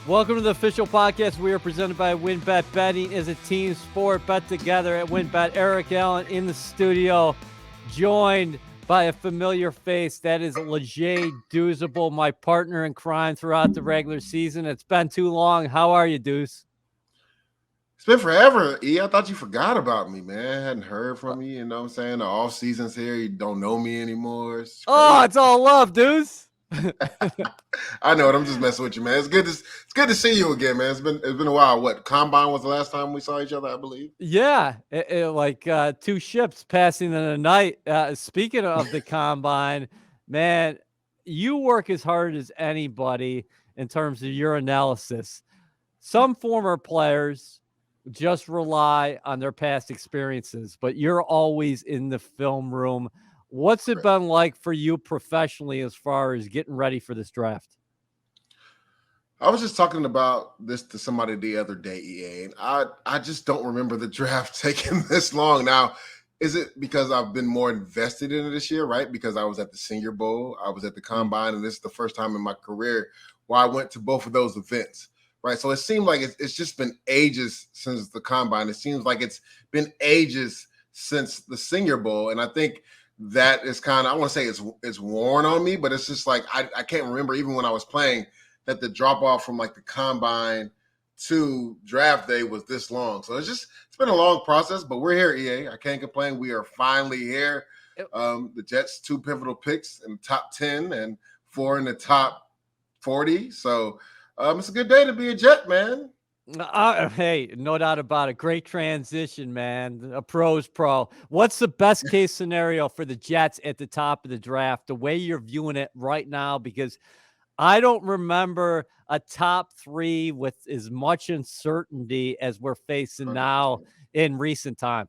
Welcome to the official podcast. We are presented by WynnBET. Betting is a team sport. Bet together at WynnBET. Eric Allen in the studio, joined by a familiar face. That is Leger Douzable, my partner in crime throughout the regular season. It's been too long. How are you, Deuce? It's been forever, E. I thought you forgot about me, man. I hadn't heard from you. You know what I'm saying? The off season's here. You don't know me anymore. It's crazy. It's all love, Deuce. I know it. I'm just messing with you, man. It's good to see you again, man. It's been a while. What, Combine was the last time we saw each other, I believe? Yeah, like two ships passing in the night. Speaking of the Combine, man, you work as hard as anybody in terms of your analysis. Some former players just rely on their past experiences, but you're always in the film room. What's it been like for you professionally as far as getting ready for this draft? I was just talking about this to somebody the other day, EA, and I just don't remember the draft taking this long. Now, is it because I've been more invested in it this year, right? Because I was at the Senior Bowl, I was at the Combine, and this is the first time in my career where I went to both of those events, right? So it seemed like it's just been ages since the Combine. It seems like it's been ages since the Senior Bowl, and I think that is kind of, I want to say it's worn on me, but it's just like I can't remember even when I was playing that the drop off from like the Combine to draft day was this long. So it's been a long process, but we're here, EA. I can't complain. We are finally here. The Jets 2 pivotal picks in the top 10 and 4 in the top 40. So it's a good day to be a Jet, man. Hey, no doubt about it. Great transition, man. A pro's pro. What's the best case scenario for the Jets at the top of the draft, the way you're viewing it right now? Because I don't remember a top 3 with as much uncertainty as we're facing now in recent time.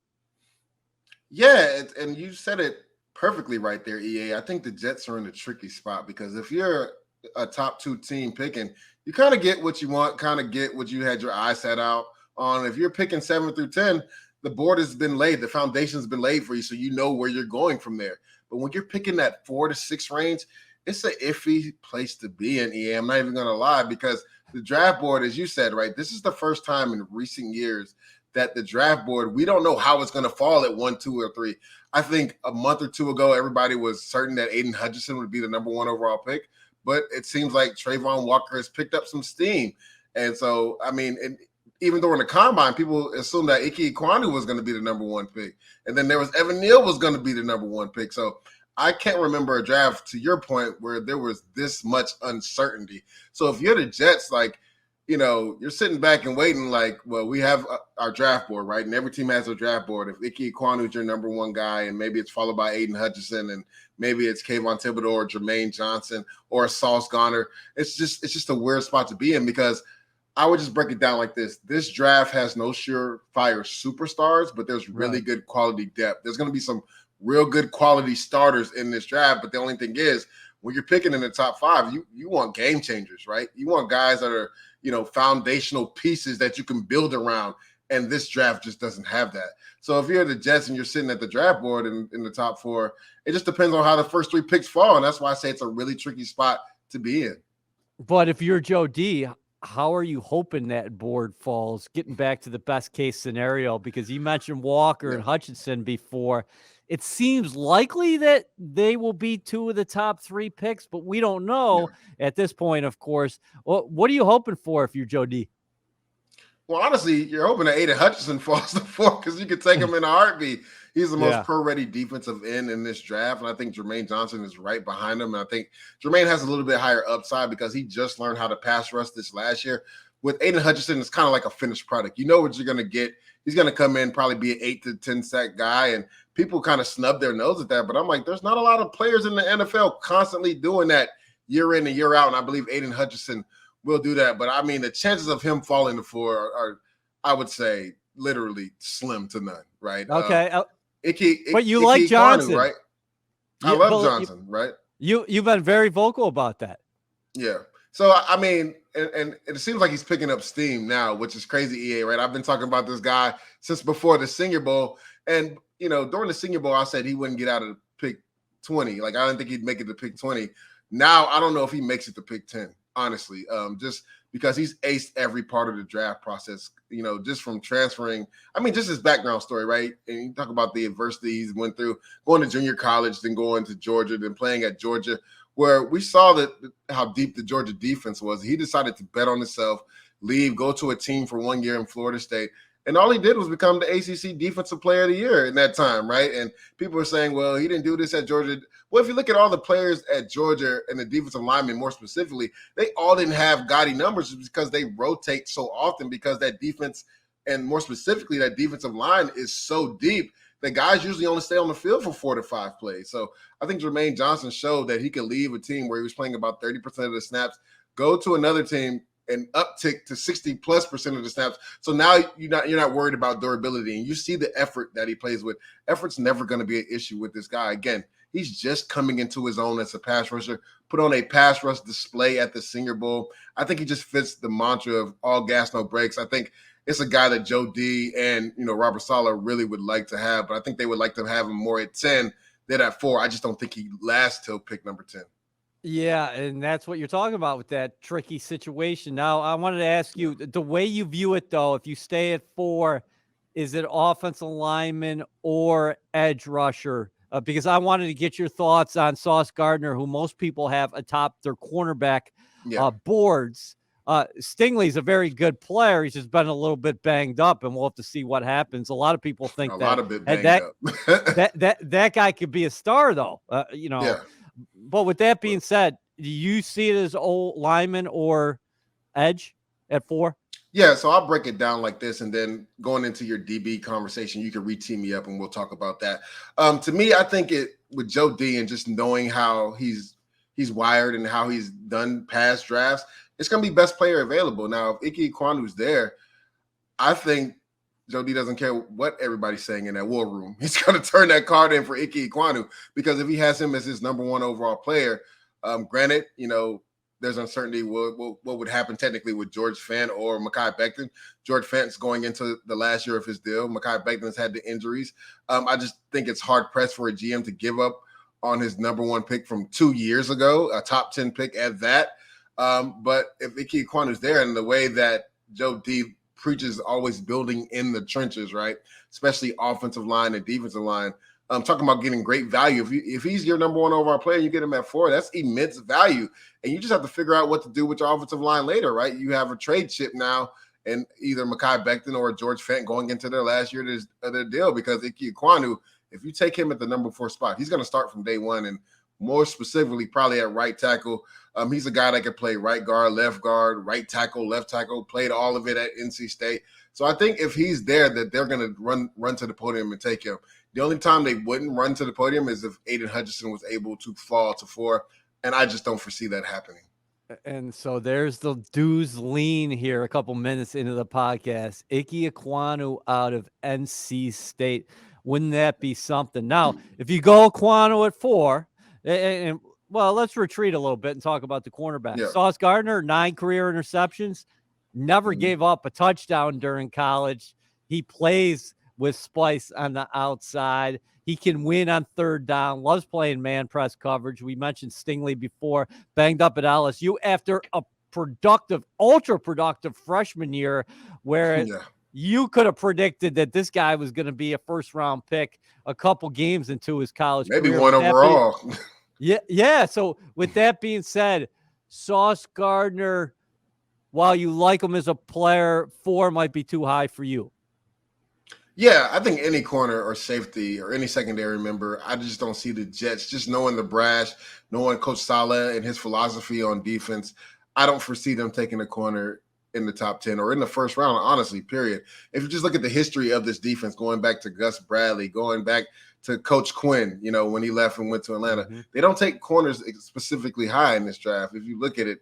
Yeah, and you said it perfectly right there, EA. I think the Jets are in a tricky spot because if you're a top 2 team picking, you kind of get what you want, kind of get what you had your eyes set out on. If you're picking 7 through 10, the board has been laid, the foundation's been laid for you, so you know where you're going from there. But when you're picking that 4 to 6 range, it's an iffy place to be in, EA. I'm not even going to lie, because the draft board, as you said, right, this is the first time in recent years that the draft board, we don't know how it's going to fall at 1, 2, or 3. I think a month or two ago, everybody was certain that Aiden Hutchinson would be the number 1 overall pick. But it seems like Trayvon Walker has picked up some steam. And so, I mean, even during the Combine, people assumed that Ike Ekwonu was going to be the number 1 pick. And then there was Evan Neal was going to be the number 1 pick. So I can't remember a draft, to your point, where there was this much uncertainty. So if you're the Jets, like, you know, you're sitting back and waiting like, well, we have our draft board, right? And every team has a draft board. If Ike Ekwonu is your number 1 guy, and maybe it's followed by Aiden Hutchinson, and maybe it's Kayvon Thibodeau or Jermaine Johnson or Sauce Gardner, it's just a weird spot to be in, because I would just break it down like this. This draft has no surefire superstars, but there's really good quality depth. There's going to be some real good quality starters in this draft, but the only thing is, when you're picking in the top 5, you want game changers, right? You want guys that are, you know, foundational pieces that you can build around, and this draft just doesn't have that. So if you're the Jets and you're sitting at the draft board in the top 4, it just depends on how the first 3 picks fall, and that's why I say it's a really tricky spot to be in. But if you're Joe D, how are you hoping that board falls, getting back to the best case scenario? Because you mentioned Walker and Hutchinson before. It seems likely that they will be 2 of the top 3 picks, but we don't know at this point, of course. Well, what are you hoping for if you're Joe D? Well, honestly, you're hoping that Aiden Hutchinson falls to 4, because you could take him in a heartbeat. He's the most pro-ready defensive end in this draft, and I think Jermaine Johnson is right behind him. And I think Jermaine has a little bit higher upside because he just learned how to pass rush this last year. With Aiden Hutchinson, it's kind of like a finished product. You know what you're going to get. He's going to come in, probably be an 8 to 10 sack guy, and people kind of snub their nose at that. But I'm like, there's not a lot of players in the NFL constantly doing that year in and year out, and I believe Aiden Hutchinson will do that. But, I mean, the chances of him falling to 4 are I would say, literally slim to none, right? Okay. But you like Johnson, right? I love Johnson, right? You've been very vocal about that. Yeah. So, I mean, and it seems like he's picking up steam now, which is crazy, EA, right? I've been talking about this guy since before the Senior Bowl. And, you know, during the Senior Bowl, I said he wouldn't get out of pick 20. Like, I didn't think he'd make it to pick 20. Now, I don't know if he makes it to pick 10, honestly, just because he's aced every part of the draft process, just from transferring. I mean, just his background story, right? And you talk about the adversity he's went through, going to junior college, then going to Georgia, then playing at Georgia, where we saw how deep the Georgia defense was. He decided to bet on himself, leave, go to a team for 1 year in Florida State. And all he did was become the ACC Defensive Player of the Year in that time, right? And people are saying, well, he didn't do this at Georgia. Well, if you look at all the players at Georgia and the defensive linemen more specifically, they all didn't have gaudy numbers because they rotate so often, because that defense, and more specifically that defensive line, is so deep that guys usually only stay on the field for 4 to 5 plays. So I think Jermaine Johnson showed that he could leave a team where he was playing about 30% of the snaps, go to another team and uptick to 60+% of the snaps. So now you're not worried about durability, and you see the effort that he plays with. Effort's never going to be an issue with this guy. Again, he's just coming into his own as a pass rusher, put on a pass rush display at the Senior Bowl. I think he just fits the mantra of all gas, no breaks. I think it's a guy that Joe D and Robert Saleh really would like to have, but I think they would like to have him more at 10 than at 4. I just don't think he lasts till pick number 10. Yeah, and that's what you're talking about with that tricky situation. Now, I wanted to ask you, the way you view it, though, if you stay at 4, is it offensive lineman or edge rusher? Because I wanted to get your thoughts on Sauce Gardner, who most people have atop their cornerback boards. Stingley's a very good player. He's just been a little bit banged up, and we'll have to see what happens. A lot of people think that guy could be a star, though. Yeah. But with that being said, do you see it as old lineman or edge at 4? Yeah, so I'll break it down like this, and then going into your DB conversation, you can re-tee me up and we'll talk about that. To me, I think with Joe D and just knowing how he's wired and how he's done past drafts, it's going to be best player available. Now, if Ike Ekwonu's there, I think Joe D doesn't care what everybody's saying in that war room. He's going to turn that card in for Ike Ekwonu, because if he has him as his number 1 overall player, granted, there's uncertainty what would happen technically with George Fant or Mekhi Becton. George Fant's going into the last year of his deal. Mekhi Becton's had the injuries. I just think it's hard-pressed for a GM to give up on his number 1 pick from 2 years ago, a top 10 pick at that. But if Ike Ekwonu's there, and the way that Joe D preaches always building in the trenches, right? Especially offensive line and defensive line. I'm talking about getting great value. If he's your number 1 overall player, you get him at 4, that's immense value. And you just have to figure out what to do with your offensive line later, right? You have a trade chip now, and either Mekhi Becton or George Fant going into their last year of their deal, because Ike Ekwonu, if you take him at the number 4 spot, he's going to start from day 1, and more specifically probably at right tackle. He's a guy that can play right guard, right tackle, left tackle, played all of it at NC State. So I think if he's there, that they're going to run to the podium and take him. The only time they wouldn't run to the podium is if Aiden Hutchinson was able to fall to 4, and I just don't foresee that happening. And so there's the dues lean here a couple minutes into the podcast. Ike Ekwonu out of NC State. Wouldn't that be something? Now, if you go Ekwonu at 4, and well, let's retreat a little bit and talk about the cornerback. Yeah. Sauce Gardner, 9 career interceptions, never gave up a touchdown during college. He plays with Splice on the outside. He can win on 3rd down, loves playing man press coverage. We mentioned Stingley before, banged up at LSU after a ultra productive freshman year where you could have predicted that this guy was going to be a 1st-round pick a couple games into his college career. Maybe 1 overall. Yeah. So with that being said, Sauce Gardner, while you like him as a player, 4 might be too high for you. Yeah, I think any corner or safety or any secondary member, I just don't see the Jets. Just knowing the brash, knowing Coach Saleh and his philosophy on defense, I don't foresee them taking a corner in the top 10 or in the 1st round, honestly, period. If you just look at the history of this defense, going back to Gus Bradley, going back to Coach Quinn, when he left and went to Atlanta, they don't take corners specifically high in this draft. If you look at it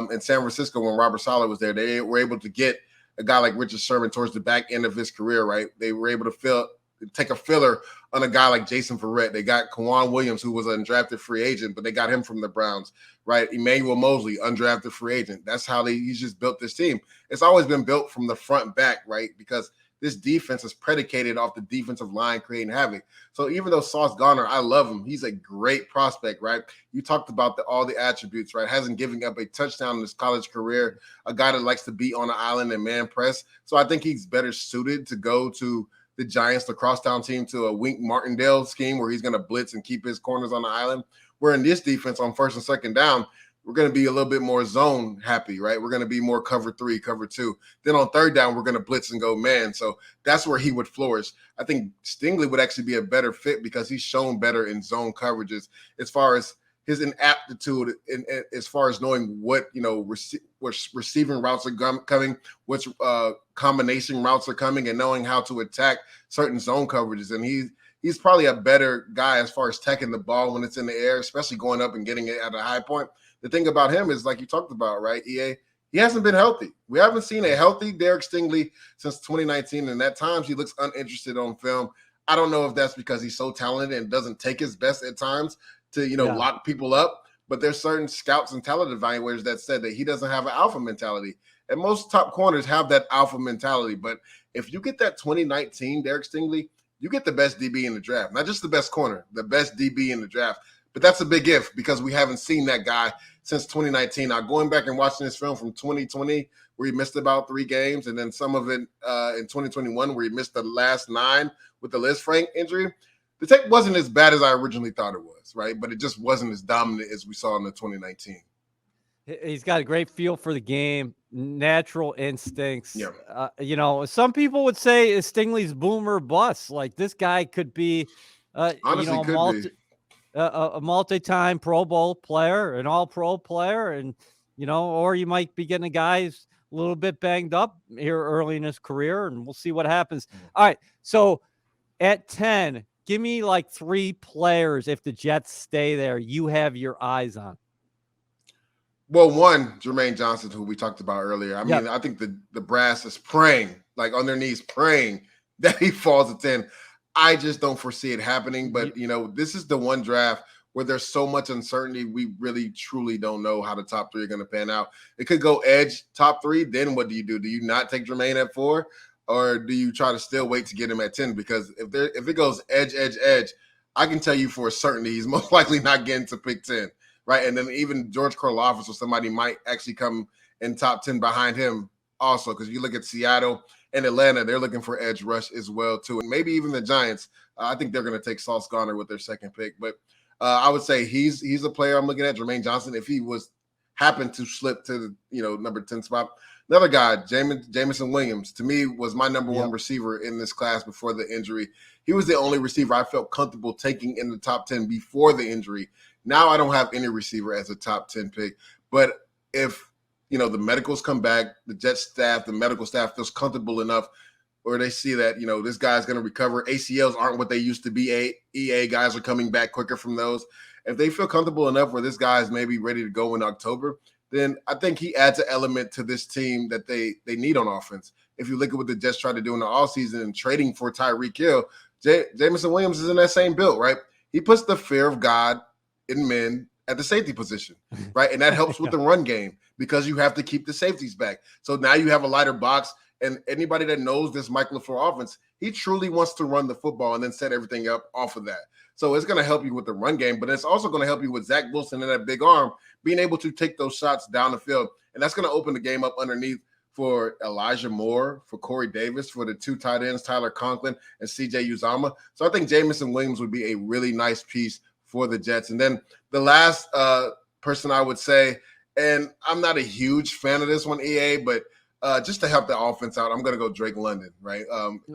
in San Francisco, when Robert Saleh was there, they were able to get a guy like Richard Sherman towards the back end of his career, right? They were able to take a filler on a guy like Jason Verrett. They got Kawan Williams, who was an undrafted free agent, but they got him from the Browns, right? Emmanuel Mosley, undrafted free agent. That's how he's just built this team. It's always been built from the front back, right? Because this defense is predicated off the defensive line creating havoc. So even though Sauce Gardner, I love him, he's a great prospect, right? You talked about all the attributes, right? Hasn't given up a touchdown in his college career, a guy that likes to be on the island and man press. So I think he's better suited to go to the Giants, the crosstown team, to a Wink Martindale scheme where he's going to blitz and keep his corners on the island. Where in this defense on first and second down, we're going to be a little bit more zone happy, right? We're going to be more cover 3, cover 2. Then on third down, we're going to blitz and go man. So that's where he would flourish. I think Stingley would actually be a better fit because he's shown better in zone coverages as far as his inaptitude and as far as knowing what, what receiving routes are coming, which combination routes are coming, and knowing how to attack certain zone coverages. And he's probably a better guy as far as tackling the ball when it's in the air, especially going up and getting it at a high point. The thing about him is, like you talked about, right, EA, he hasn't been healthy. We haven't seen a healthy Derek Stingley since 2019, and at times he looks uninterested on film. I don't know if that's because he's so talented and doesn't take his best at times to, lock people up, but there's certain scouts and talent evaluators that said that he doesn't have an alpha mentality. And most top corners have that alpha mentality. But if you get that 2019 Derek Stingley, you get the best DB in the draft. Not just the best corner, the best DB in the draft. But that's a big if because we haven't seen that guy since 2019. Now, going back and watching this film from 2020, where he missed about 3 games, and then some of it in 2021, where he missed the last 9 with the Liz Frank injury, the tape wasn't as bad as I originally thought it was, right? But it just wasn't as dominant as we saw in the 2019. He's got a great feel for the game, natural instincts. Yeah. Some people would say Stingley's boomer bust. Like this guy could be, Honestly, a multi-time Pro Bowl player, an all-pro player, and, or you might be getting a guy who's a little bit banged up here early in his career, and we'll see what happens. All right, so at 10, give me like 3 players, if the Jets stay there, you have your eyes on. Well, one, Jermaine Johnson, who we talked about earlier. I mean, I think the brass is praying, like on their knees, praying that he falls at 10. I just don't foresee it happening. But, this is the one draft where there's so much uncertainty. We really, truly don't know how the top 3 are going to pan out. It could go edge top 3. Then what do you do? Do you not take Jermaine at 4? Or do you try to still wait to get him at 10? Because if it goes edge, I can tell you for a certainty he's most likely not getting to pick 10. Right. And then even George Karlaftis or somebody might actually come in top 10 behind him also. Because you look at Seattle and Atlanta, they're looking for edge rush as well, too. And maybe even the Giants. I think they're going to take Sauce Gardner with their second pick. But I would say he's a player I'm looking at, Jermaine Johnson, if he happened to slip to the number 10 spot. Another guy, Jameson Williams, to me was my number 1 receiver in this class before the injury. He was the only receiver I felt comfortable taking in the top 10 before the injury. Now I don't have any receiver as a top 10 pick. But if, the medicals come back, the Jets staff, the medical staff feels comfortable enough or they see that, this guy's going to recover. ACLs aren't what they used to be. EA guys are coming back quicker from those. If they feel comfortable enough where this guy is maybe ready to go in October, then I think he adds an element to this team that they need on offense. If you look at what the Jets tried to do in the offseason and trading for Tyreek Hill, Jameson Williams is in that same build, right? He puts the fear of God in men at the safety position, right? And that helps with the run game because you have to keep the safeties back. So now you have a lighter box, and anybody that knows this Mike LaFleur offense, he truly wants to run the football and then set everything up off of that. So it's going to help you with the run game, but it's also going to help you with Zach Wilson and that big arm being able to take those shots down the field. And that's going to open the game up underneath for Elijah Moore, for Corey Davis, for the 2 tight ends, Tyler Conklin and CJ Uzomah. So I think Jameson Williams would be a really nice piece for the Jets. And then the last person I would say, and I'm not a huge fan of this one, EA, but just to help the offense out, I'm going to go Drake London, right?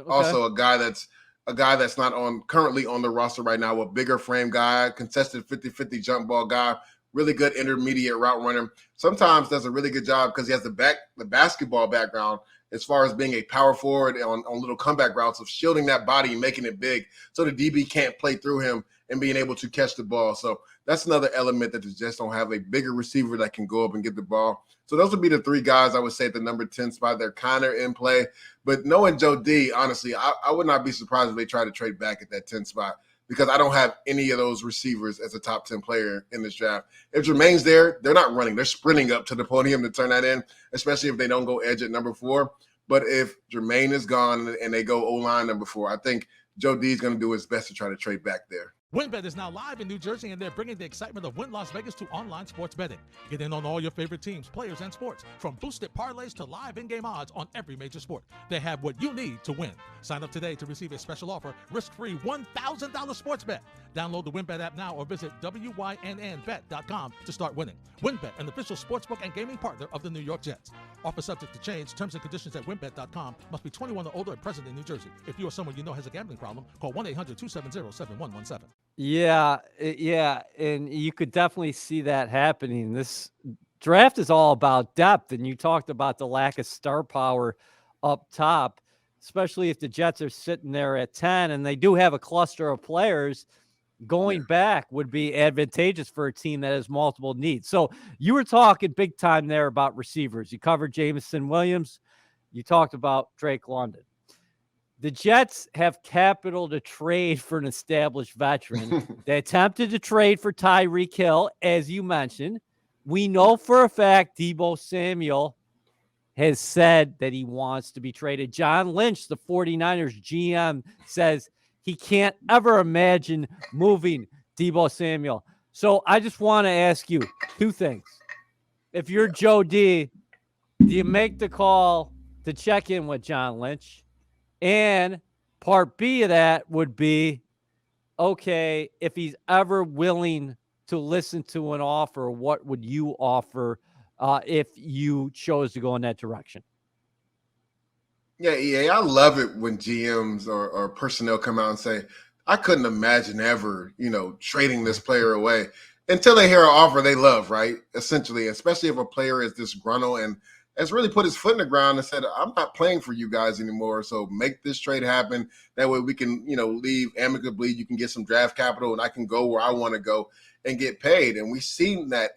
Also a guy that's not currently on the roster right now, a bigger frame guy, contested 50-50 jump ball guy, really good intermediate route runner. Sometimes does a really good job because he has the basketball background as far as being a power forward on little comeback routes of shielding that body and making it big so the DB can't play through him and being able to catch the ball. So that's another element that the Jets don't have, a bigger receiver that can go up and get the ball. So those would be the 3 guys I would say at the number 10 spot. They're kind of in play. But knowing Joe D, honestly, I would not be surprised if they try to trade back at that 10 spot because I don't have any of those receivers as a top 10 player in this draft. If Jermaine's there, they're not running. They're sprinting up to the podium to turn that in, especially if they don't go edge at number 4. But if Jermaine is gone and they go O-line number 4, I think Joe D is going to do his best to try to trade back there. WynnBET is now live in New Jersey, and they're bringing the excitement of Wynn Las Vegas to online sports betting. Get in on all your favorite teams, players, and sports, from boosted parlays to live in-game odds on every major sport. They have what you need to win. Sign up today to receive a special offer, risk-free $1,000 sports bet. Download the WynnBET app now or visit wynnbet.com to start winning. WynnBET, an official sportsbook and gaming partner of the New York Jets. Offer subject to change. Terms and conditions at wynnbet.com. Must be 21 or older and present in New Jersey. If you or someone you know has a gambling problem, call 1-800-270-7117. Yeah, and you could definitely see that happening. This draft is all about depth, and you talked about the lack of star power up top, especially if the Jets are sitting there at 10, and they do have a cluster of players. Going back would be advantageous for a team that has multiple needs. So you were talking big time there about receivers. You covered Jameson Williams. You talked about Drake London. The Jets have capital to trade for an established veteran. They attempted to trade for Tyreek Hill, as you mentioned. We know for a fact Deebo Samuel has said that he wants to be traded. John Lynch, the 49ers GM, says he can't ever imagine moving Deebo Samuel. So I just want to ask you two things. If you're Joe D, do you make the call to check in with John Lynch? And part B of that would be, okay, if he's ever willing to listen to an offer, what would you offer if you chose to go in that direction? Yeah, EA, I love it when GMs or personnel come out and say, I couldn't imagine ever, trading this player away until they hear an offer they love, right? Essentially, especially if a player is disgruntled and has really put his foot in the ground and said, I'm not playing for you guys anymore. So make this trade happen. That way we can, leave amicably. You can get some draft capital and I can go where I want to go and get paid. And we've seen that,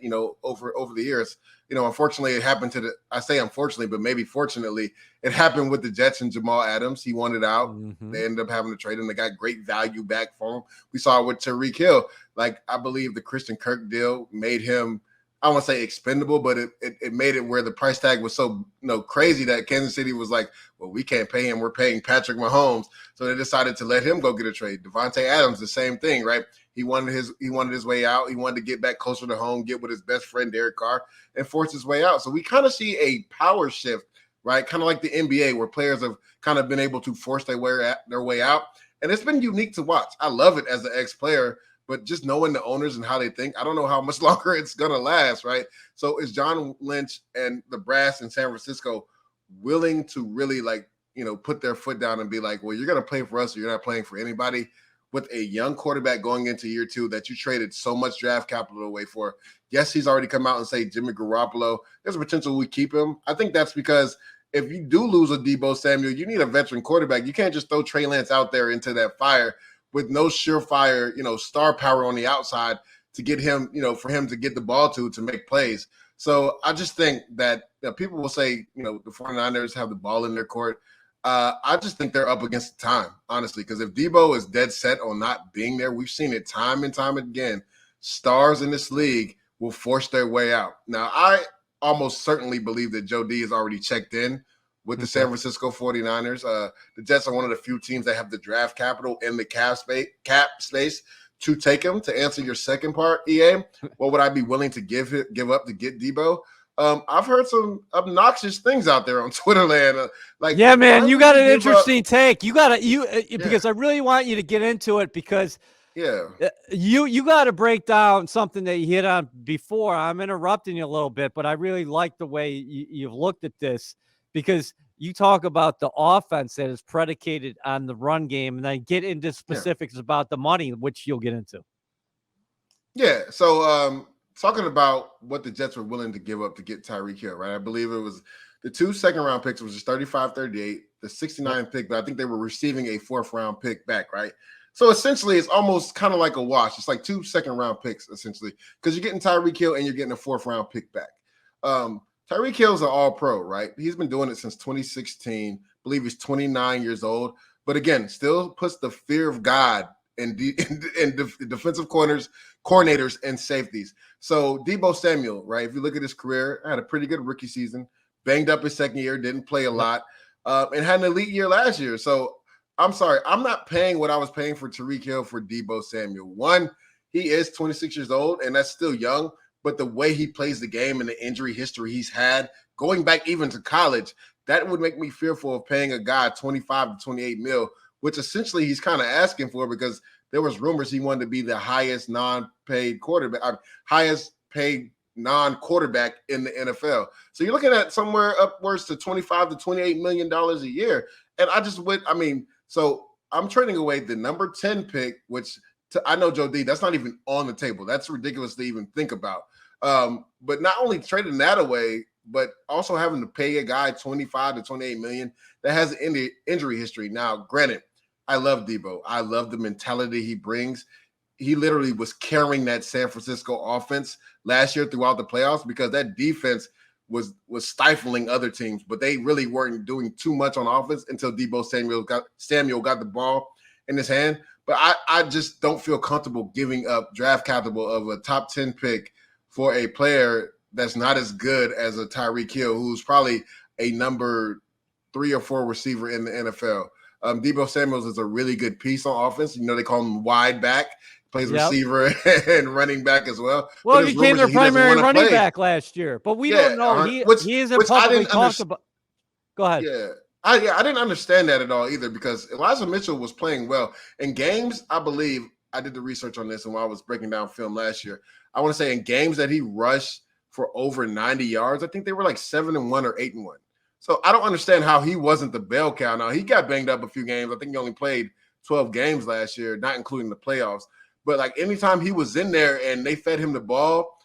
over the years. Unfortunately, it happened I say unfortunately, but maybe fortunately, it happened with the Jets and Jamal Adams. He wanted out. Mm-hmm. They ended up having to trade him. They got great value back for him. We saw it with Tyreek Hill. Like, I believe the Christian Kirk deal made him, I won't say expendable, but it made it where the price tag was so crazy that Kansas City was like, well, we can't pay him. We're paying Patrick Mahomes. So they decided to let him go get a trade. Devontae Adams, the same thing, right? He wanted his way out. He wanted to get back closer to home, get with his best friend Derek Carr, and force his way out. So we kind of see a power shift, right? Kind of like the NBA, where players have kind of been able to force their way out, and it's been unique to watch. I love it as an ex-player, but just knowing the owners and how they think, I don't know how much longer it's gonna last, right? So is John Lynch and the brass in San Francisco willing to really put their foot down and be like, well, you're gonna play for us, or you're not playing for anybody? With a young quarterback going into year 2 that you traded so much draft capital away for. Yes, he's already come out and say Jimmy Garoppolo, there's a potential we keep him. I think that's because if you do lose a Deebo Samuel, you need a veteran quarterback. You can't just throw Trey Lance out there into that fire with no surefire, star power on the outside to get him, for him to get the ball to make plays. So I just think that people will say, the 49ers have the ball in their court. I just think they're up against the time, honestly, because if Deebo is dead set on not being there, we've seen it time and time again. Stars in this league will force their way out. Now, I almost certainly believe that Joe D is already checked in with the San Francisco 49ers. The Jets are one of the few teams that have the draft capital and the cap space to take him. To answer your second part, EA, what would I be willing to give up to get Deebo? I've heard some obnoxious things out there on Twitter land. Yeah, man, you got an interesting take. Because I really want you to get into it because you got to break down something that you hit on before. I'm interrupting you a little bit, but I really like the way you've looked at this because you talk about the offense that is predicated on the run game and then get into specifics about the money, which you'll get into. Yeah. So, talking about what the Jets were willing to give up to get Tyreek Hill, right? I believe it was the 2 second-round picks, which is 35-38, the 69 pick, but I think they were receiving a 4th-round pick back, right? So essentially, it's almost kind of like a wash. It's like 2 second-round picks, essentially, because you're getting Tyreek Hill and you're getting a 4th-round pick back. Tyreek Hill's an all-pro, right? He's been doing it since 2016. I believe he's 29 years old. But again, still puts the fear of God in defensive coordinators and safeties. So Deebo Samuel, right? If you look at his career, had a pretty good rookie season, banged up his second year, didn't play a lot. and had an elite year last year. So I'm sorry, I'm not paying what I was paying for Tyreek Hill for Deebo Samuel. One, he is 26 years old, and that's still young. But the way he plays the game and the injury history he's had, going back even to college, that would make me fearful of paying a guy 25 to 28 mil, which essentially he's kind of asking for, because there was rumors he wanted to be the highest non-paid quarterback, highest paid non-quarterback in the NFL. So you're looking at somewhere upwards to $25 to $28 million a year. And so I'm trading away the number 10 pick, which I know, Joe D, that's not even on the table. That's ridiculous to even think about. But not only trading that away, but also having to pay a guy 25 to 28 million that has an injury history. Now, granted, I love Deebo. I love the mentality he brings. He literally was carrying that San Francisco offense last year throughout the playoffs, because that defense was stifling other teams, but they really weren't doing too much on offense until Deebo Samuel got the ball in his hand. But I just don't feel comfortable giving up draft capital of a top 10 pick for a player that's not as good as a Tyreek Hill, who's probably a number 3 or 4 receiver in the NFL. Deebo Samuel is a really good piece on offense. They call him wide back, plays receiver and running back as well. Well, he became their primary running back last year, but we don't know. He isn't publicly talked about. Go ahead. Yeah. I didn't understand that at all either, because Elijah Mitchell was playing well in games. I believe I did the research on this, and while I was breaking down film last year, I want to say in games that he rushed for over 90 yards, I think they were like 7-1 or 8-1. So I don't understand how he wasn't the bell cow. Now, he got banged up a few games. I think he only played 12 games last year, not including the playoffs. But like anytime he was in there and they fed him the ball,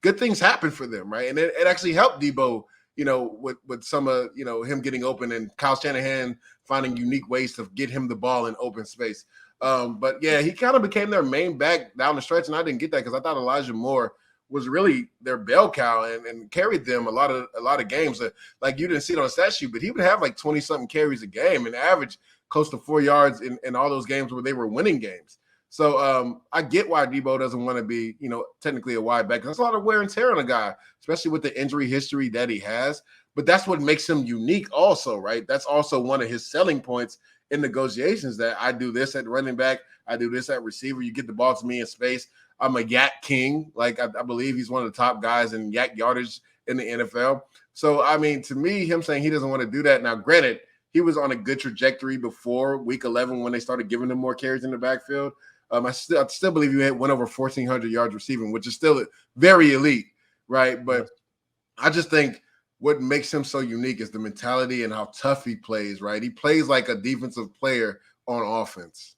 good things happened for them, right? And it actually helped Deebo, with some of, him getting open and Kyle Shanahan finding unique ways to get him the ball in open space. But yeah, he kind of became their main back down the stretch, and I didn't get that because I thought Elijah Moore was really their bell cow and carried them a lot of games. Like you didn't see it on the stat sheet, but he would have like 20-something carries a game and average close to 4 yards in all those games where they were winning games. So I get why Deebo doesn't want to be, technically a wide back. There's a lot of wear and tear on a guy, especially with the injury history that he has. But that's what makes him unique also, right? That's also one of his selling points in negotiations, that I do this at running back, I do this at receiver. You get the ball to me in space. I'm a yak king. Like I believe he's one of the top guys in yak yardage in the NFL. So, to me, him saying he doesn't want to do that. Now, granted, he was on a good trajectory before week 11 when they started giving him more carries in the backfield. I still believe he went over 1,400 yards receiving, which is still very elite, right? But I just think what makes him so unique is the mentality and how tough he plays, right? He plays like a defensive player on offense.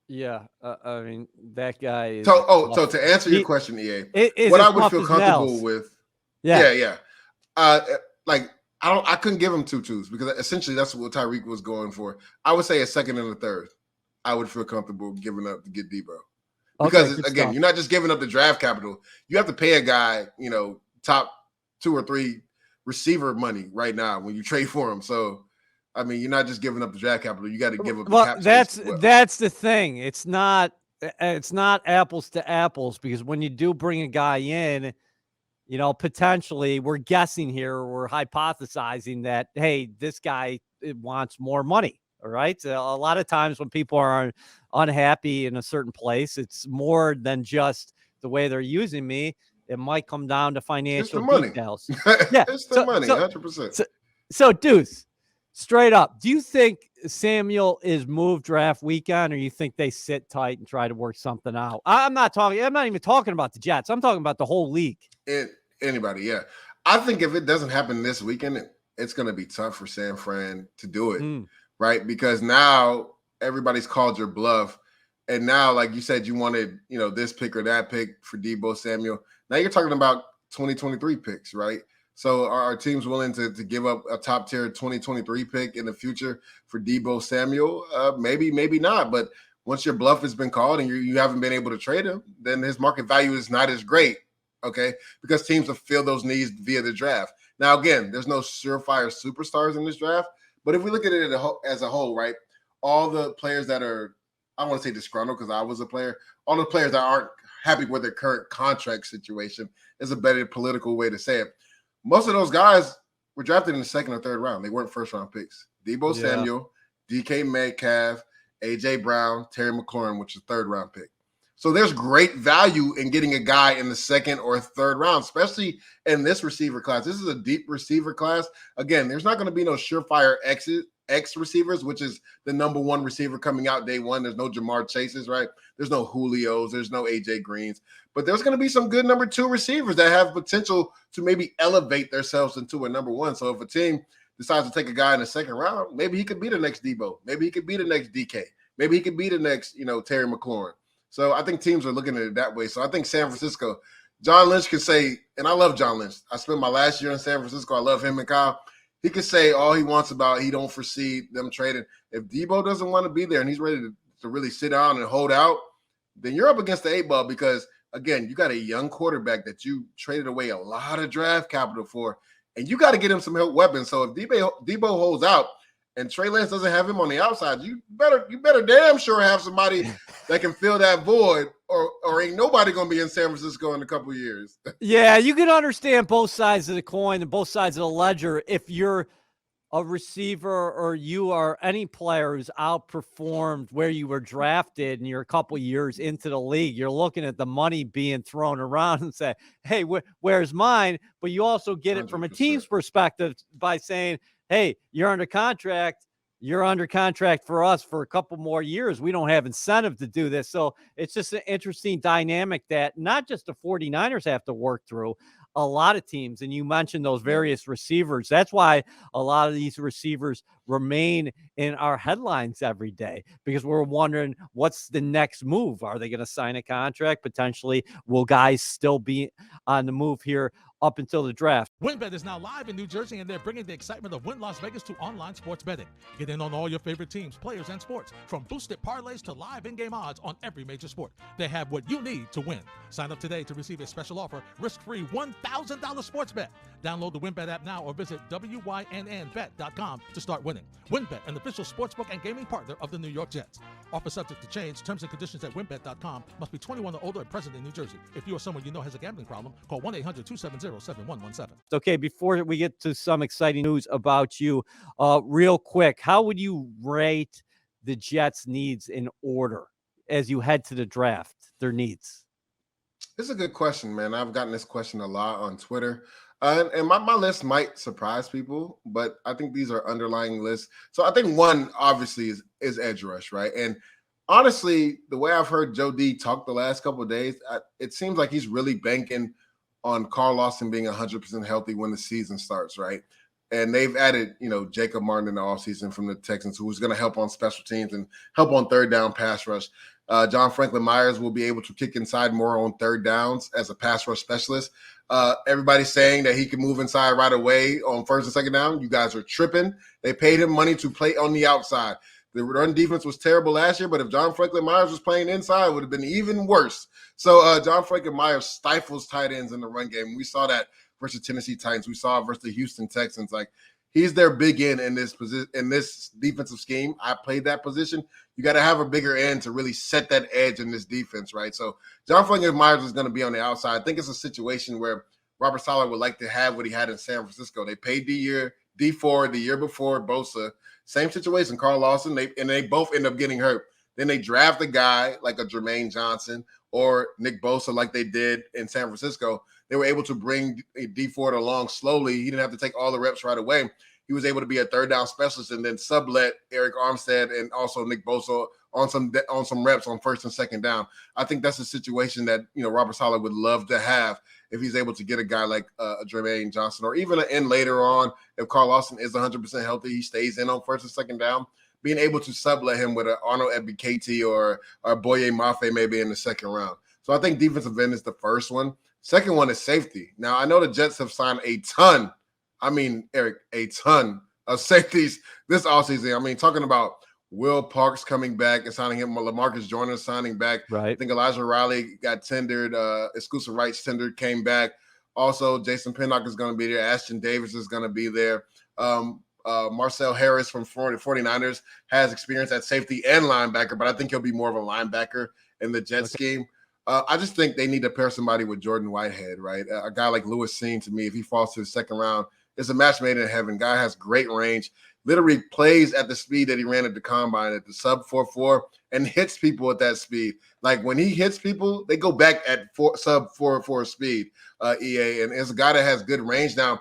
Yeah, that guy is. So to answer your question, EA, what I would feel comfortable with, I couldn't give him 2 twos because essentially that's what Tyreek was going for. I would say a second and a third. I would feel comfortable giving up to get Deebo, because again, you're not just giving up the draft capital. You have to pay a guy, top 2 or 3 receiver money right now when you trade for him. So. You're not just giving up the draft capital. You got to give up the cap space as well. That's the thing. It's not apples to apples, because when you do bring a guy in, potentially we're guessing here, we're hypothesizing that, hey, this guy wants more money. All right. So a lot of times when people are unhappy in a certain place, it's more than just the way they're using me. It might come down to financial details. Yeah, it's the money, 100%. So, Deuce, straight up, do you think Samuel is moved draft weekend, or you think they sit tight and try to work something out? I'm not even talking about the Jets. I'm talking about the whole league. Anybody, yeah. I think if it doesn't happen this weekend, it's going to be tough for San Fran to do it, right? Because now everybody's called your bluff. And now, like you said, you wanted, this pick or that pick for Deebo Samuel. Now you're talking about 2023 picks, right? So are teams willing to give up a top tier 2023 pick in the future for Deebo Samuel? Maybe, maybe not. But once your bluff has been called and you haven't been able to trade him, then his market value is not as great, okay? Because teams have filled those needs via the draft. Now, again, there's no surefire superstars in this draft. But if we look at it as a whole, right, all the players that are, I don't want to say disgruntled because I was a player, all the players that aren't happy with their current contract situation is a better political way to say it. Most of those guys were drafted in the second or third round. They weren't first-round picks. Deebo Samuel, DK Metcalf, A.J. Brown, Terry McLaurin, which is a third-round pick. So there's great value in getting a guy in the second or third round, especially in this receiver class. This is a deep receiver class. Again, there's not going to be no surefire X receivers, which is the number one receiver coming out day one. There's no Jamar Chases, right? There's no Julios. There's no AJ Greens. But there's going to be some good number two receivers that have potential to maybe elevate themselves into a number one. So if a team decides to take a guy in the second round, maybe he could be the next Deebo. Maybe he could be the next DK. Maybe he could be the next, Terry McLaurin. So I think teams are looking at it that way. So I think San Francisco, John Lynch can say, and I love John Lynch. I spent my last year in San Francisco. I love him and Kyle. He can say all he wants about he don't foresee them trading. If Deebo doesn't want to be there and he's ready to really sit down and hold out, then you're up against the 8-ball because, again, you got a young quarterback that you traded away a lot of draft capital for, and you got to get him some help weapons. So if Deebo holds out, and Trey Lance doesn't have him on the outside, you better damn sure have somebody that can fill that void, or ain't nobody going to be in San Francisco in a couple of years. Yeah, you can understand both sides of the coin and both sides of the ledger. If you're a receiver or you are any player who's outperformed where you were drafted and you're a couple years into the league, you're looking at the money being thrown around and say, hey, where's mine? But you also get it from a 100%. team's perspective by saying, hey, you're under contract. You're under contract for us for a couple more years. We don't have incentive to do this. So it's just an interesting dynamic that not just the 49ers have to work through, a lot of teams. And you mentioned those various receivers. That's why a lot of these receivers remain in our headlines every day, because we're wondering what's the next move. Are they going to sign a contract? Potentially, will guys still be on the move here up until the draft? WynnBET is now live in New Jersey, and they're bringing the excitement of Wynn Las Vegas to online sports betting. Get in on all your favorite teams, players, and sports, from boosted parlays to live in-game odds on every major sport. They have what you need to win. Sign up today to receive a special offer, risk-free $1,000 sports bet. Download the WynnBET app now or visit wynnbet.com to start winning. WynnBET, an official sportsbook and gaming partner of the New York Jets. Offer subject to change. Terms and conditions at wynnbet.com. Must be 21 or older and present in New Jersey. If you or someone you know has a gambling problem, call 1-800-270-7117. Okay, before we get to some exciting news about you, real quick, how would you rate the Jets' needs in order as you head to the draft, their needs? This is a good question, man. I've gotten this question a lot on Twitter. And my list might surprise people, but I think these are underlying lists. So I think one, obviously, is edge rush, right? And honestly, the way I've heard Joe D talk the last couple of days, it seems like he's really banking on Carl Lawson being 100% healthy when the season starts, right? And they've added, Jacob Martin in the offseason from the Texans, who's going to help on special teams and help on third down pass rush. John Franklin Myers will be able to kick inside more on third downs as a pass rush specialist. Everybody's saying that he can move inside right away on first and second down. You guys are tripping. They paid him money to play on the outside. The run defense was terrible last year, but if John Franklin Myers was playing inside, it would have been even worse. So John Franklin Myers stifles tight ends in the run game. We saw that versus Tennessee Titans. We saw it versus the Houston Texans. Like, he's their big end in this position, in this defensive scheme. I played that position. You got to have a bigger end to really set that edge in this defense, right? So John Franklin Myers is going to be on the outside. I think it's a situation where Robert Saleh would like to have what he had in San Francisco. They paid D4 the year before Bosa. Same situation, Carl Lawson. They both end up getting hurt. Then they draft a guy like a Jermaine Johnson or Nick Bosa like they did in San Francisco. They were able to bring D4 along slowly. He didn't have to take all the reps right away. He was able to be a third down specialist and then sublet Eric Armstead and also Nick Bosa on some reps on first and second down. I think that's a situation that Robert Saleh would love to have if he's able to get a guy like Jermaine Johnson, or even an end later on if Carl Lawson is 100% healthy, he stays in on first and second down. Being able to sublet him with an Arnold Ebiketie or Boye Mafe maybe in the second round. So I think defensive end is the first one. Second one is safety. Now, I know the Jets have signed a ton of safeties this offseason. I mean, talking about Will Parks coming back and signing him, LaMarcus Joyner signing back. Right. I think Elijah Riley got tendered, exclusive rights tendered, came back. Also, Jason Pinnock is going to be there. Ashton Davis is going to be there. Marcel Harris from 49ers has experience at safety and linebacker, but I think he'll be more of a linebacker in the Jets scheme. I just think they need to pair somebody with Jordan Whitehead, right? A guy like Lewis Cine, to me, if he falls to the second round, it's a match made in heaven. Guy has great range, literally plays at the speed that he ran at the combine at the sub 4.4 and hits people at that speed. Like when he hits people, they go back at sub 4.4 speed, EA. And as a guy that has good range now,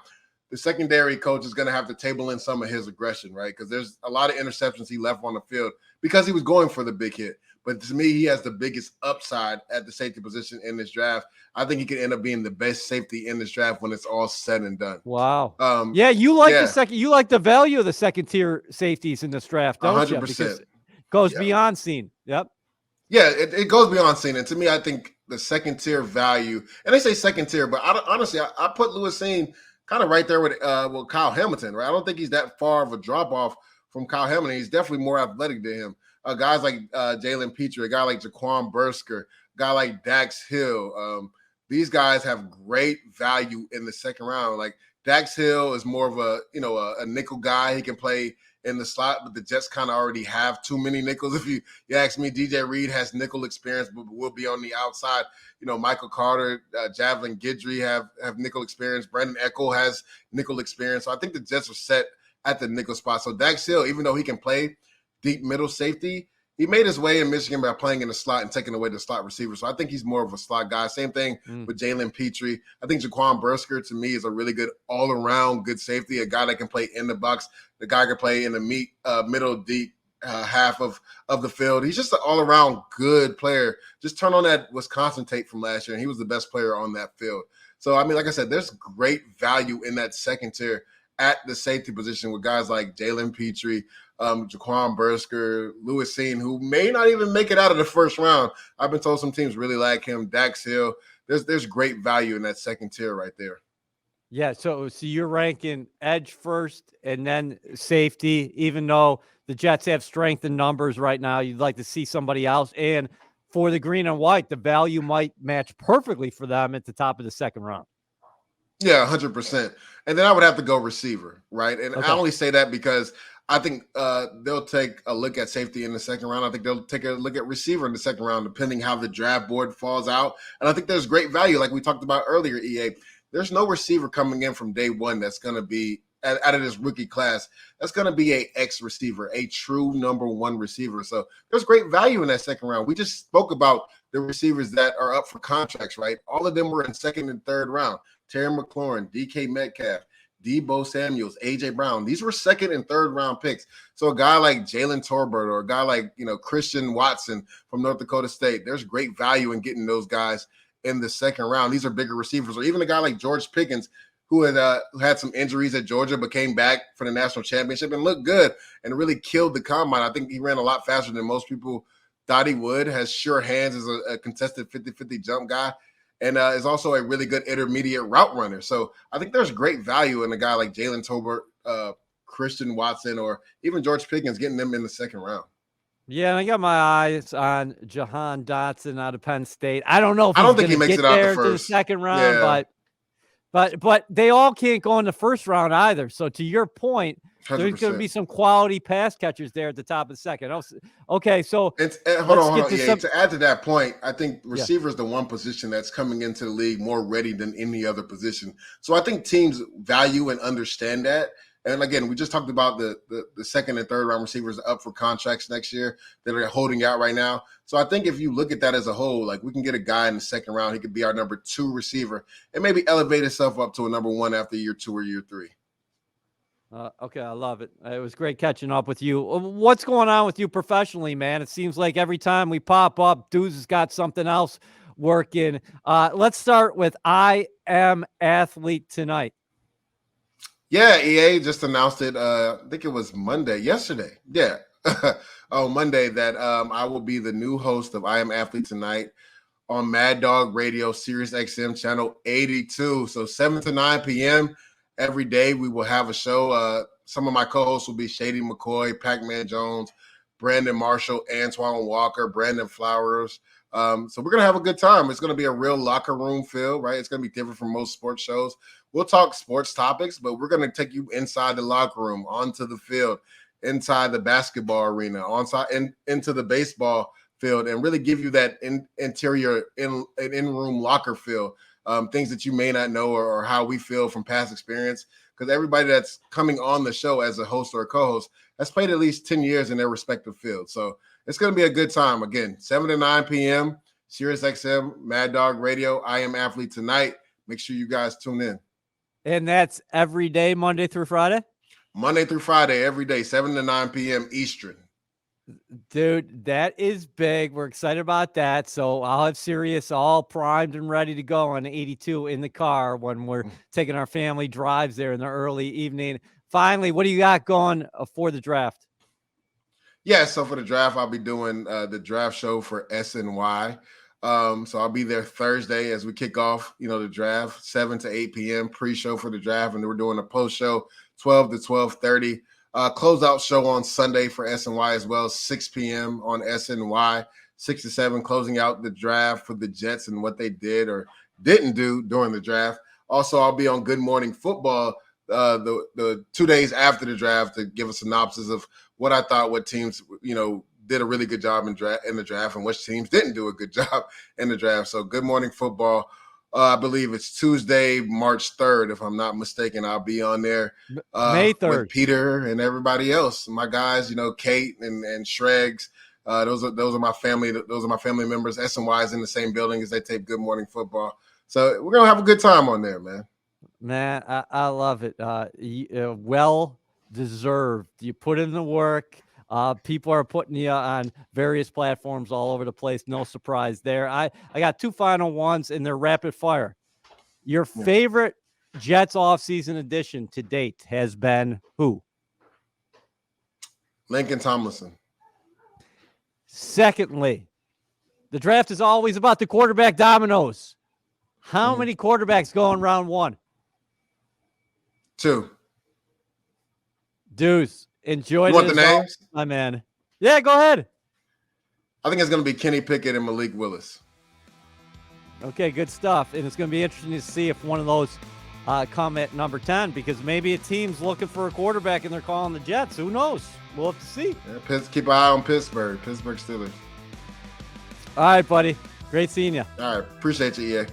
the secondary coach is going to have to table in some of his aggression, right? Because there's a lot of interceptions he left on the field because he was going for the big hit. But to me, he has the biggest upside at the safety position in this draft. I think he could end up being the best safety in this draft when it's all said and done. Wow. Yeah, you like the second. You like the value of the second tier safeties in this draft, don't 100%. you? Because it goes beyond Cine. Yep. Yeah, it goes beyond Cine. And to me, I think the second tier value, and they say second tier, but honestly, I put Lewis Cine kind of right there with Kyle Hamilton, right? I don't think he's that far of a drop off from Kyle Hamilton. He's definitely more athletic than him. Guys like Jalen Petrie, a guy like Jaquan Bursker, a guy like Dax Hill. These guys have great value in the second round. Like Dax Hill is more of a nickel guy. He can play in the slot, but the Jets kind of already have too many nickels. If you ask me, DJ Reed has nickel experience, but will be on the outside. Michael Carter, Javelin Guidry have nickel experience. Brandon Eckel has nickel experience. So I think the Jets are set at the nickel spot. So Dax Hill, even though he can play deep middle safety, he made his way in Michigan by playing in the slot and taking away the slot receiver. So I think he's more of a slot guy. Same thing with Jalen Petrie. I think Jaquan Bursker, to me, is a really good all-around good safety, a guy that can play in the box. The guy can play in the middle deep half of the field. He's just an all-around good player. Just turn on that Wisconsin tape from last year, and he was the best player on that field. So, I mean, like I said, there's great value in that second tier at the safety position with guys like Jalen Petrie, Jaquan Bursker, Lewis Cine, who may not even make it out of the first round. I've been told some teams really like him. Dax Hill. There's great value in that second tier right there. Yeah, so you're ranking edge first and then safety, even though the Jets have strength in numbers right now. You'd like to see somebody else. And for the green and white, the value might match perfectly for them at the top of the second round. Yeah, 100%. And then I would have to go receiver, right? And I only say that because I think they'll take a look at safety in the second round. I think they'll take a look at receiver in the second round, depending how the draft board falls out. And I think there's great value, like we talked about earlier, EA. There's no receiver coming in from day one that's going to be, out of this rookie class, that's going to be a X receiver, a true number one receiver. So there's great value in that second round. We just spoke about the receivers that are up for contracts, right? All of them were in second and third round. Terry McLaurin, DK Metcalf, Deebo Samuels, AJ Brown. These were second and third round picks. So a guy like Jalen Torbert or a guy like, Christian Watson from North Dakota State, there's great value in getting those guys in the second round. These are bigger receivers. Or even a guy like George Pickens, who had some injuries at Georgia, but came back for the national championship and looked good and really killed the combine. I think he ran a lot faster than most people thought he would, has sure hands as a contested 50-50 jump guy, and is also a really good intermediate route runner. So I think there's great value in a guy like Jalen Tolbert, Christian Watson, or even George Pickens, getting them in the second round. Yeah, and I got my eyes on Jahan Dotson out of Penn State. I don't know if I don't think he makes get it out there the to the first. second round, but they all can't go in the first round either. So to your point, 100%. There's going to be some quality pass catchers there at the top of the second. Okay, so hold on. To add to that point, I think receiver is the one position that's coming into the league more ready than any other position. So I think teams value and understand that. And again, we just talked about the second and third round receivers up for contracts next year that are holding out right now. So I think if you look at that as a whole, like we can get a guy in the second round, he could be our number 2 receiver and maybe elevate himself up to a number 1 after year 2 or year 3. Okay, I love it. It was great catching up with you. What's going on with you professionally, man? It seems like every time we pop up, Deuce has got something else working. Let's start with I Am Athlete Tonight. Yeah, EA just announced it. I think it was yesterday. Yeah. Monday that I will be the new host of I Am Athlete Tonight on Mad Dog Radio, Sirius XM channel 82. So 7 to 9 p.m. every day we will have a show. Some of my co-hosts will be Shady McCoy, Pac-Man Jones, Brandon Marshall, Antoine Walker, Brandon Flowers. So we're going to have a good time. It's going to be a real locker room feel, right? It's going to be different from most sports shows. We'll talk sports topics, but we're going to take you inside the locker room, onto the field, inside the basketball arena, into the baseball field, and really give you that interior in-room locker feel. things that you may not know or how we feel from past experience. Because everybody that's coming on the show as a host or a co-host has played at least 10 years in their respective fields. So it's going to be a good time. Again, 7 to 9 p.m., Sirius XM, Mad Dog Radio, I Am Athlete Tonight. Make sure you guys tune in. And that's every day, Monday through Friday? Monday through Friday, every day, 7 to 9 p.m. Eastern. Dude, that is big. We're excited about that. So I'll have Sirius all primed and ready to go on 82 in the car when we're taking our family drives there in the early evening. Finally, what do you got going for the draft? Yeah, so for the draft, I'll be doing the draft show for SNY. So I'll be there Thursday as we kick off, the draft, 7 to 8 p.m. pre-show for the draft. And then we're doing a post-show, 12 to 12:30. Closeout show on Sunday for SNY as well, 6 p.m. on SNY, 6 to 7, closing out the draft for the Jets and what they did or didn't do during the draft. Also, I'll be on Good Morning Football the 2 days after the draft to give a synopsis of what I thought, what teams, did a really good job in the draft and which teams didn't do a good job in the draft. So Good Morning Football. I believe it's Tuesday, March 3rd, if I'm not mistaken. I'll be on there May 3rd with Peter and everybody else. My guys, Kate and Shregs. Those are my family. Those are my family members. SNY is in the same building as they tape Good Morning Football. So we're gonna have a good time on there, man. Man, I love it. Well deserved. You put in the work. People are putting you on various platforms all over the place. No surprise there. I got two final ones, and they're rapid fire. Your favorite Jets offseason addition to date has been who? Lincoln Tomlinson. Secondly, the draft is always about the quarterback dominoes. How many quarterbacks go in round one? 2. Deuce. Enjoy. You want the names? My man. Yeah, go ahead. I think it's going to be Kenny Pickett and Malik Willis. Okay, good stuff. And it's going to be interesting to see if one of those come at number 10, because maybe a team's looking for a quarterback and they're calling the Jets. Who knows? We'll have to see. Yeah, keep an eye on Pittsburgh Steelers. All right, buddy. Great seeing you. All right. Appreciate you, EA.